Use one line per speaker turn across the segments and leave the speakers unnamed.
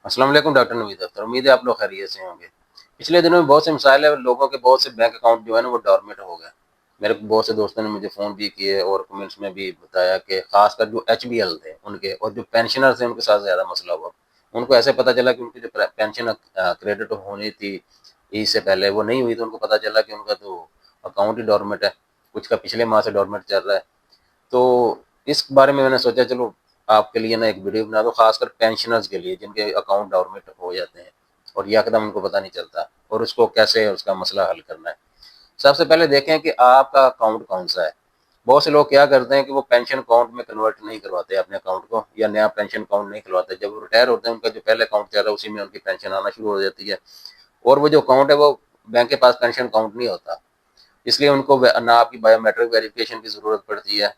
السلام علیکم ڈاکٹر نوید اختر، امید ہے آپ لوگ خیریت سے ہوں گے۔ پچھلے دنوں میں بہت سے مسائل ہیں، لوگوں کے بہت سے بینک اکاؤنٹ جو ہے نا وہ ڈورمنٹ ہو گئے۔ میرے بہت سے دوستوں نے مجھے فون بھی کیے اور کمنٹس میں بھی بتایا کہ خاص کر جو ایچ بی ایل تھے ان کے اور جو پینشنر تھے ان کے ساتھ زیادہ مسئلہ ہوا۔ ان کو ایسے پتہ چلا کہ ان کی جو پینشن کریڈٹ ہونی تھی عید سے پہلے وہ نہیں ہوئی، تو ان کو پتہ چلا کہ ان کا تو اکاؤنٹ ہی ڈورمنٹ ہے، کچھ کا پچھلے ماہ سے ڈورمنٹ چل رہا ہے۔ تو اس بارے میں نے سوچا چلو آپ کے لیے نا ایک ویڈیو بنا دو، خاص کر پینشنرز کے لیے جن کے اکاؤنٹ ڈورمنٹ ہو جاتے ہیں اور یہ اقدام ان کو پتہ نہیں چلتا، اور اس کو کیسے اس کا مسئلہ حل کرنا ہے۔ سب سے پہلے دیکھیں کہ آپ کا اکاؤنٹ کون سا ہے۔ بہت سے لوگ کیا کرتے ہیں کہ وہ پینشن اکاؤنٹ میں کنورٹ نہیں کرواتے اپنے اکاؤنٹ کو، یا نیا پینشن اکاؤنٹ نہیں کھلواتے۔ جب وہ ریٹائر ہوتے ہیں ان کا جو پہلے اکاؤنٹ چل رہا ہے اسی میں ان کی پینشن آنا شروع ہو جاتی ہے، اور وہ جو اکاؤنٹ ہے وہ بینک کے پاس پینشن اکاؤنٹ نہیں ہوتا، اس لیے ان کو نہ آپ کی بایو میٹرک ویریفیکیشن کی ضرورت پڑتی ہے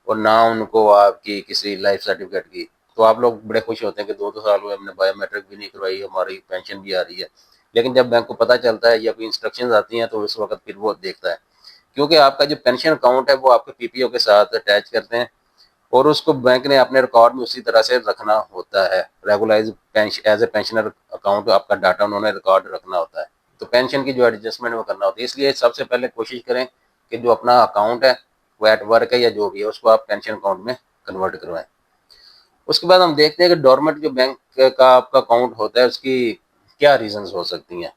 اور نہ ان کو آپ کی کسی لائف سرٹیفکیٹ کی۔ تو آپ لوگ بڑے خوش ہوتے ہیں کہ 2 سال ہوئے ہم نے بایو میٹرک بھی نہیں کروائی، ہماری پینشن بھی آ رہی ہے۔ لیکن جب بینک کو پتہ چلتا ہے یا کوئی انسٹرکشنز آتی ہیں تو اس وقت پھر وہ دیکھتا ہے، کیونکہ آپ کا جو پینشن اکاؤنٹ ہے وہ آپ کے پی پی او کے ساتھ اٹیچ کرتے ہیں، اور اس کو بینک نے اپنے ریکارڈ میں اسی طرح سے رکھنا ہوتا ہے۔ Regularise as a pensioner account آپ کا ڈاٹا انہوں نے ریکارڈ رکھنا ہوتا ہے، تو پینشن کی جو ایڈجسٹمنٹ وہ کرنا ہوتی ہے۔ اس لیے سب سے پہلے کوشش کریں کہ جو اپنا اکاؤنٹ ہے وہ ایٹ ورک ہے یا جو بھی ہے اس کو آپ پینشن اکاؤنٹ میں کنورٹ کروائیں۔ اس کے بعد ہم دیکھتے ہیں کہ ڈورمنٹ جو بینک کا آپ کا اکاؤنٹ ہوتا ہے اس کی کیا ریزنز ہو سکتی ہیں۔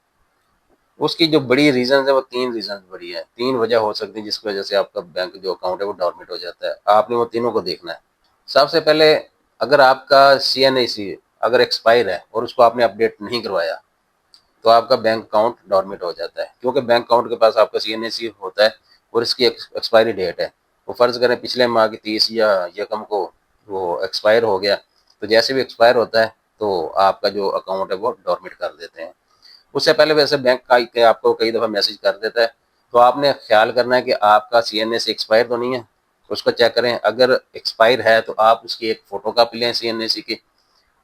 اس کی جو بڑی ریزنز ہے وہ 3 ریزنز بڑی ہیں، 3 وجہ ہو سکتی ہیں جس کی وجہ سے آپ کا بینک جو اکاؤنٹ ہے وہ ڈورمنٹ ہو جاتا ہے۔ آپ نے وہ تینوں کو دیکھنا ہے۔ سب سے پہلے اگر آپ کا سی این آئی سی اگر ایکسپائر ہے اور اس کو آپ نے اپڈیٹ نہیں کروایا تو آپ کا بینک اکاؤنٹ ڈورمنٹ ہو جاتا ہے، کیونکہ بینک اکاؤنٹ کے پاس آپ کا سی این اے سی ہوتا ہے اور اس کی ایکسپائری ڈیٹ ہے۔ وہ فرض کریں پچھلے ماہ کی 30 یا یکم کو وہ ایکسپائر ہو گیا، تو جیسے بھی ایکسپائر ہوتا ہے تو آپ کا جو اکاؤنٹ ہے وہ ڈورمنٹ کر دیتے ہیں۔ اس سے پہلے ویسے بینک کا آپ کو کئی دفعہ میسج کر دیتا ہے، تو آپ نے خیال کرنا ہے کہ آپ کا سی این اے سی ایکسپائر تو نہیں ہے، اس کو چیک کریں۔ اگر ایکسپائر ہے تو آپ اس کی ایک فوٹو کاپی لیں سی این اے سی کی،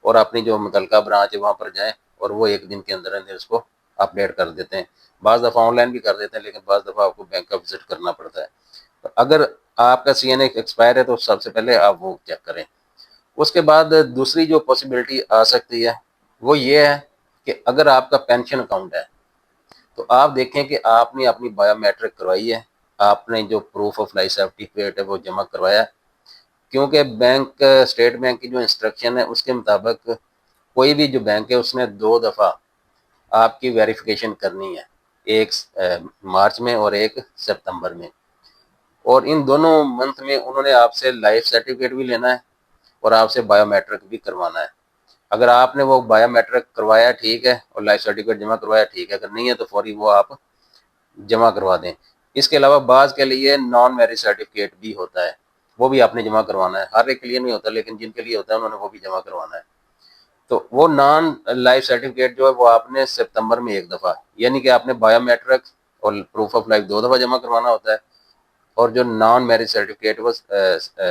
اور اپنی جو متعلقہ برانچ ہے وہاں پر جائیں اور وہ 1 دن کے اندر اندر اس کو اپڈیٹ کر دیتے ہیں۔ بعض دفعہ آن لائن بھی کر دیتے ہیں، لیکن بعض دفعہ آپ کو بینک کا وزٹ کرنا پڑتا ہے۔ تو اگر آپ کا سی این اے ایکسپائر ہے تو سب سے پہلے آپ وہ چیک کریں۔ اس کے بعد دوسری جو پاسبلٹی آ سکتی ہے وہ یہ ہے کہ اگر آپ کا پینشن اکاؤنٹ ہے تو آپ دیکھیں کہ آپ نے اپنی بایو میٹرک کروائی ہے، آپ نے جو پروف آف لائف سرٹیفکیٹ ہے وہ جمع کروایا ہے، کیونکہ بینک اسٹیٹ بینک کی جو انسٹرکشن ہے اس کے مطابق کوئی بھی جو بینک ہے اس نے 2 دفعہ آپ کی ویریفیکیشن کرنی ہے، ایک مارچ میں اور ایک سپتمبر میں، اور ان دونوں منتھ میں انہوں نے آپ سے لائف سرٹیفکیٹ بھی لینا ہے اور آپ سے بایو میٹرک بھی کروانا ہے۔ اگر آپ نے وہ بایو میٹرک کروایا ٹھیک ہے اور لائف سرٹیفکیٹ جمع کروایا ٹھیک ہے، اگر نہیں ہے تو فوری وہ آپ جمع کروا دیں۔ اس کے علاوہ بعض کے لیے نان میرج سرٹیفکیٹ بھی ہوتا ہے، وہ بھی آپ نے جمع کروانا ہے۔ ہر ایک کے لیے نہیں ہوتا، لیکن جن کے لیے ہوتا ہے انہوں نے وہ بھی جمع کروانا ہے۔ تو وہ نان لائف سرٹیفکیٹ جو ہے وہ آپ نے سپتمبر میں 1 دفعہ، یعنی کہ آپ نے بایو میٹرک اور پروف آف لائف 2 دفعہ جمع کروانا ہوتا ہے، اور جو نان میرج سرٹیفکیٹ وہ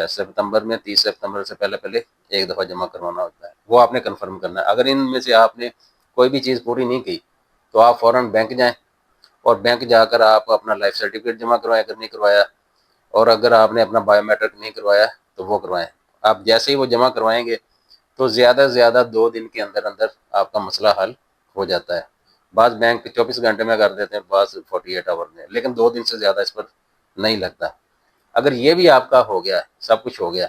سپتمبر میں 30 سپتمبر سے پہلے پہلے 1 دفعہ جمع کروانا ہوتا ہے، وہ آپ نے کنفرم کرنا ہے۔ اگر ان میں سے آپ نے کوئی بھی چیز پوری نہیں کی تو آپ فوراً بینک جائیں، اور بینک جا کر آپ اپنا لائف سرٹیفکیٹ جمع کروائیں اگر نہیں کروایا، اور اگر آپ نے اپنا بایو میٹرک نہیں کروایا تو وہ کروائیں۔ آپ جیسے ہی وہ جمع کروائیں گے تو زیادہ سے زیادہ 2 دن کے اندر اندر آپ کا مسئلہ حل ہو جاتا ہے۔ بعض بینک 24 گھنٹے میں کر دیتے ہیں، بعض 48 آور میں، لیکن 2 دن سے زیادہ اس پر نہیں لگتا۔ اگر یہ بھی آپ کا ہو گیا، سب کچھ ہو گیا،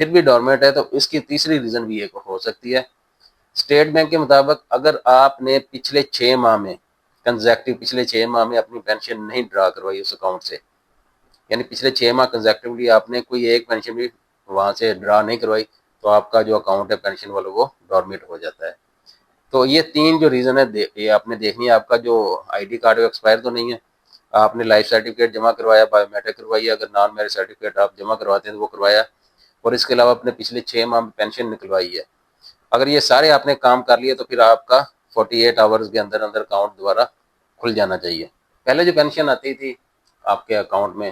پھر بھی ڈورمنٹ ہے، تو اس کی تیسری ریزن بھی ایک ہو سکتی ہے۔ اسٹیٹ بینک کے مطابق اگر آپ نے پچھلے 6 ماہ میں پچھلے 6 ماہ میں اپنی پینشن نہیں ڈرا کروائی اس اکاؤنٹ سے، یعنی پچھلے 6 ماہ کنزیکٹیولی آپ نے کوئی ایک پینشن بھی وہاں سے ڈرا نہیں کروائی، تو آپ کا جو اکاؤنٹ ہے پینشن والا وہ ڈورمنٹ ہو جاتا ہے۔ تو یہ 3 جو ریزن ہے یہ آپ نے دیکھنی ہے۔ آپ کا جو آئی ڈی کارڈ ایکسپائر تو نہیں ہے، آپ نے لائف سرٹیفکیٹ جمع کروایا، بایو میٹرک کروائی، اگر نان میرج سرٹیفکیٹ آپ جمع کرواتے ہیں تو وہ کروایا، اور اس کے علاوہ اپنے پچھلے 6 ماہ میں پینشن نکلوائی ہے۔ اگر یہ سارے آپ نے کام کر لیے تو پھر آپ کا 48 آورز کے اندر اندر اکاؤنٹ دوبارہ کھل جانا چاہیے۔ پہلے جو پینشن آتی تھی آپ کے اکاؤنٹ میں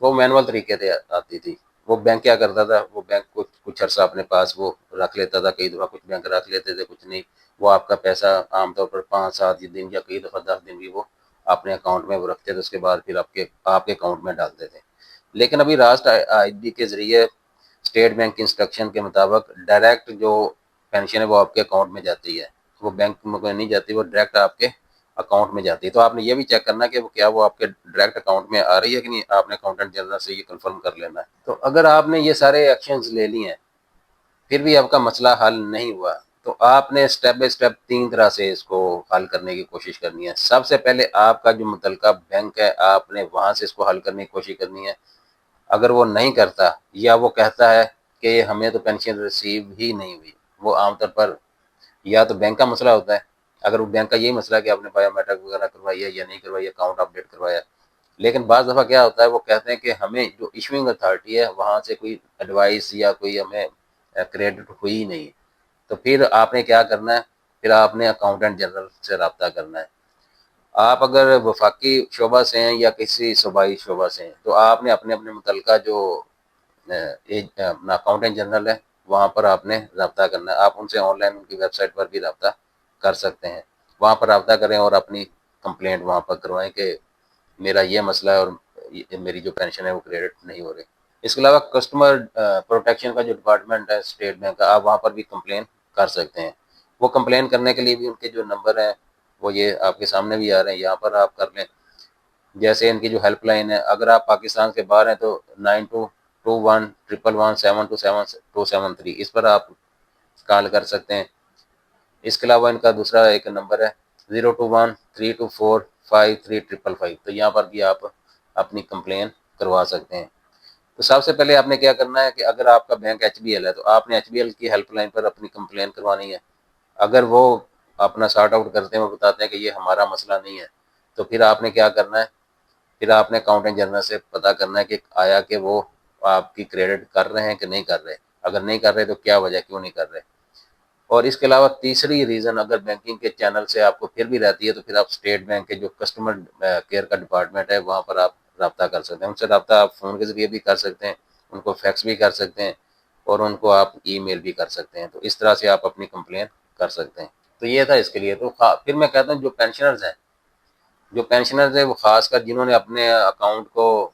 وہ مینول طریقے سے آتی تھی۔ وہ بینک کیا کرتا تھا، وہ بینک کچھ عرصہ اپنے پاس وہ رکھ لیتا تھا، کئی دفعہ کچھ بینک رکھ لیتے تھے کچھ نہیں، وہ آپ کا پیسہ عام طور پر 5-7 دن یا کئی دفعہ 10 دن بھی وہ اپنے اکاؤنٹ میں وہ رکھتے تھے، اس کے بعد پھر آپ کے اکاؤنٹ میں ڈالتے تھے۔ لیکن ابھی راسٹ آئی ڈی کے ذریعے اسٹیٹ بینک کی انسٹرکشن کے مطابق ڈائریکٹ جو پینشن ہے وہ آپ کے اکاؤنٹ میں جاتی ہے۔ وہ بینک میں نہیں جاتی، وہ ڈائریکٹ آپ کے اکاؤنٹ میں جاتی ہے۔ تو آپ نے یہ بھی چیک کرنا کہ وہ کیا وہ آپ کے ڈائریکٹ اکاؤنٹ میں آ رہی ہے کہ نہیں، آپ نے اکاؤنٹنٹ جنرل سے یہ کنفرم کر لینا ہے۔ تو اگر آپ نے یہ سارے ایکشنز لے لی ہیں پھر بھی آپ کا مسئلہ حل نہیں ہوا، تو آپ نے اسٹیپ بائی اسٹیپ 3 طرح سے اس کو حل کرنے کی کوشش کرنی ہے۔ سب سے پہلے آپ کا جو متعلقہ بینک ہے آپ نے وہاں سے اس کو حل کرنے کی کوشش کرنی ہے۔ اگر وہ نہیں کرتا یا وہ کہتا ہے کہ ہمیں تو پینشن ریسیو ہی نہیں ہوئی، وہ عام طور پر یا تو بینک کا مسئلہ ہوتا ہے، اگر وہ بینک کا یہی مسئلہ ہے کہ آپ نے بایو میٹرک وغیرہ کروائی ہے یا نہیں کروائی، اکاؤنٹ اپ ڈیٹ کروایا، لیکن بعض دفعہ کیا ہوتا ہے وہ کہتے ہیں کہ ہمیں جو ایشوئنگ اتھارٹی ہے وہاں سے کوئی ایڈوائس یا کوئی ہمیں کریڈٹ ہوئی ہی نہیں، تو پھر آپ نے کیا کرنا ہے، پھر آپ نے اکاؤنٹنٹ جنرل سے رابطہ کرنا ہے۔ آپ اگر وفاقی شعبہ سے ہیں یا کسی صوبائی شعبہ سے ہیں تو آپ نے اپنے اپنے متعلقہ جو اپنا اکاؤنٹنٹ جنرل ہے وہاں پر آپ نے رابطہ کرنا ہے۔ آپ ان سے آن لائن ان کی ویب سائٹ پر بھی رابطہ کر سکتے ہیں، وہاں پر رابطہ کریں اور اپنی کمپلینٹ وہاں پر کروائیں کہ میرا یہ مسئلہ ہے اور میری جو پینشن ہے وہ کریڈٹ نہیں ہو رہی۔ اس کے علاوہ کسٹمر پروٹیکشن کا جو ڈپارٹمنٹ ہے اسٹیٹ بینک کا، آپ وہاں پر بھی کمپلین کر سکتے ہیں۔ وہ کمپلین کرنے کے لیے بھی ان کے جو نمبر ہیں وہ یہ آپ کے سامنے بھی آ رہے ہیں، یہاں پر آپ کر لیں۔ جیسے ان کی جو ہیلپ لائن ہے، اگر آپ پاکستان کے باہر ہیں تو 922111727273 اس پر آپ کال کر سکتے ہیں۔ اس کے علاوہ ان کا دوسرا ایک نمبر ہے 0213245355، تو یہاں پر بھی آپ اپنی کمپلین کروا سکتے ہیں۔ تو سب سے پہلے آپ نے کیا کرنا ہے کہ اگر آپ کا بینک ایچ بی ایل ہے تو آپ نے ایچ بی ایل کی ہیلپ لائن پر اپنی کمپلین کروانی ہے۔ اگر وہ اپنا سارٹ آؤٹ کرتے ہیں، وہ بتاتے ہیں کہ یہ ہمارا مسئلہ نہیں ہے، تو پھر آپ نے کیا کرنا ہے، پھر آپ نے اکاؤنٹنٹ جنرل سے پتہ کرنا ہے کہ آیا کہ وہ آپ کی کریڈٹ کر رہے ہیں کہ نہیں کر رہے، اگر نہیں کر رہے تو کیا وجہ کیوں نہیں کر رہے۔ اور اس کے علاوہ تیسری ریزن اگر بینکنگ کے چینل سے آپ کو پھر بھی رہتی ہے تو پھر آپ اسٹیٹ بینک کے جو کسٹمر کیئر کا ڈپارٹمنٹ ہے وہاں پر آپ رابطہ کر سکتے ہیں۔ ان سے رابطہ آپ فون کے ذریعے بھی کر سکتے ہیں، ان کو فیکس بھی کر سکتے ہیں اور ان کو آپ ای میل بھی کر سکتے ہیں، تو اس طرح سے آپ اپنی کمپلین کر سکتے ہیں۔ تو یہ تھا اس کے لیے۔ تو پھر میں کہتا ہوں جو پینشنرز ہیں وہ خاص کر جنہوں نے اپنے اکاؤنٹ کو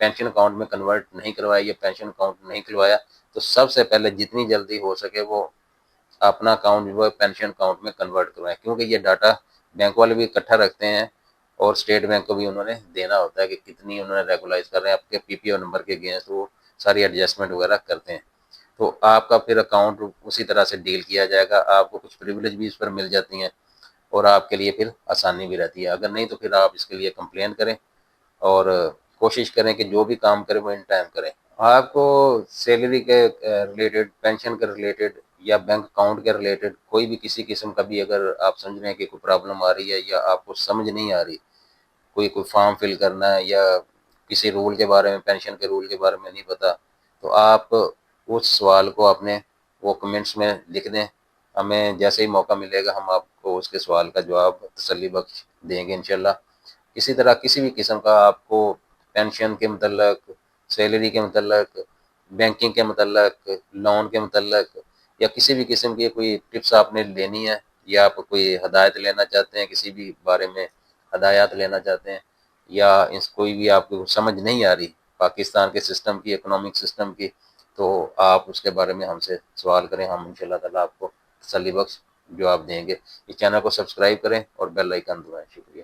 پینشن اکاؤنٹ میں کنورٹ نہیں کروایا یا پینشن اکاؤنٹ نہیں کھلوایا، تو سب سے پہلے جتنی جلدی ہو سکے وہ اپنا اکاؤنٹ جو ہے پینشن اکاؤنٹ میں کنورٹ کروائیں، کیونکہ یہ ڈاٹا بینک والے بھی اکٹھا رکھتے ہیں اور اسٹیٹ بینک کو بھی انہوں نے دینا ہوتا ہے کہ کتنی انہوں نے ریگولائز کر رہے ہیں آپ کے پی پی او نمبر کے اگینسٹ، وہ ساری ایڈجسٹمنٹ وغیرہ کرتے ہیں۔ تو آپ کا پھر اکاؤنٹ اسی طرح سے ڈیل کیا جائے گا، آپ کو کچھ پریویلیج بھی اس پر مل جاتی ہیں اور آپ کے لیے پھر آسانی بھی رہتی ہے۔ اگر نہیں تو پھر آپ اس کے لیے کمپلین کریں اور کوشش کریں کہ جو بھی کام کریں وہ ان ٹائم کریں۔ آپ کو سیلری کے ریلیٹڈ، پینشن کے ریلیٹڈ یا بینک اکاؤنٹ کے ریلیٹڈ کوئی بھی کسی قسم کا بھی اگر آپ سمجھ رہے ہیں کہ کوئی پرابلم آ رہی ہے یا آپ کو سمجھ نہیں آ رہی، کوئی فارم فل کرنا ہے یا کسی رول کے بارے میں، پینشن کے رول کے بارے میں نہیں پتا، تو آپ اس سوال کو اپنے وہ کمنٹس میں لکھ دیں، ہمیں جیسے ہی موقع ملے گا ہم آپ کو اس کے سوال کا جواب تسلی بخش دیں گے انشاءاللہ۔ اسی طرح کسی بھی قسم کا آپ کو پینشن کے متعلق، سیلری کے متعلق، بینکنگ کے متعلق، لون کے متعلق یا کسی بھی قسم کی کوئی ٹپس آپ نے لینی ہے یا آپ کوئی ہدایت لینا چاہتے ہیں، کسی بھی بارے میں ہدایات لینا چاہتے ہیں، یا کوئی بھی آپ کو سمجھ نہیں آ رہی پاکستان کے سسٹم کی، اکنامک سسٹم کی، تو آپ اس کے بارے میں ہم سے سوال کریں، ہم انشاءاللہ تعالیٰ آپ کو تسلی بخش جواب دیں گے۔ اس چینل کو سبسکرائب کریں اور بیل آئیکن دبائیں۔ شکریہ۔